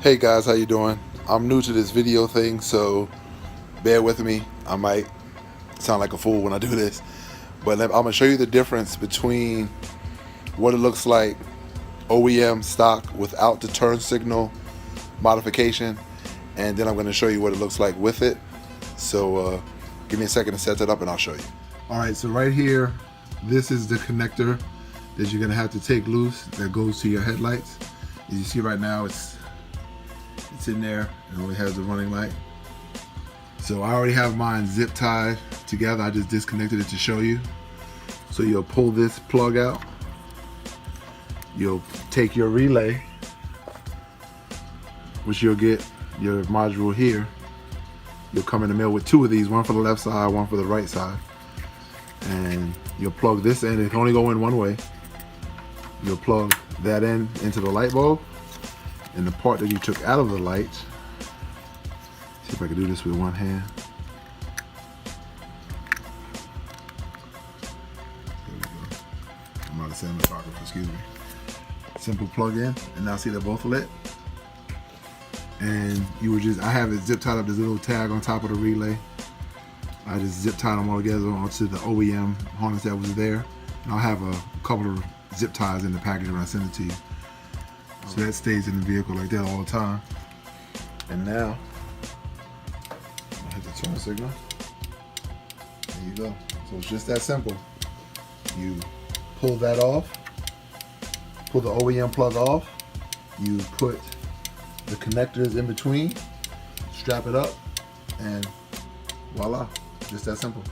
Hey guys, how you doing? I'm new to this video thing, so bear with me. I might sound like a fool when I do this, but I'm gonna show you the difference between what it looks like OEM stock without the turn signal modification, and then I'm gonna show you what it looks like with it. So give me a second to set that up and I'll show you. All right, so right here, this is the connector that you're gonna have to take loose that goes to your headlights. As you see right now, it's in there and only has the running light. So I already have mine zip tied together. I just disconnected it to show you. So you'll pull this plug out. You'll take your relay, which you'll get your module here. You'll come in the middle with two of these, one for the left side, one for the right side. And you'll plug this in. It can only go in one way. You'll plug that in into the light bulb. And the part that you took out of the light, see if I can do this with one hand. There we go. I'm not a cinematographer, excuse me. Simple plug in, and now see they're both lit. And you would just, I have it zip tied up, this little tag on top of the relay. I just zip tied them all together onto the OEM harness that was there. And I'll have a couple of zip ties in the package when I send it to you. So that stays in the vehicle like that all the time. And now, I hit the turn signal. There you go. So it's just that simple. You pull that off, pull the OEM plug off, you put the connectors in between, strap it up, and voila, just that simple.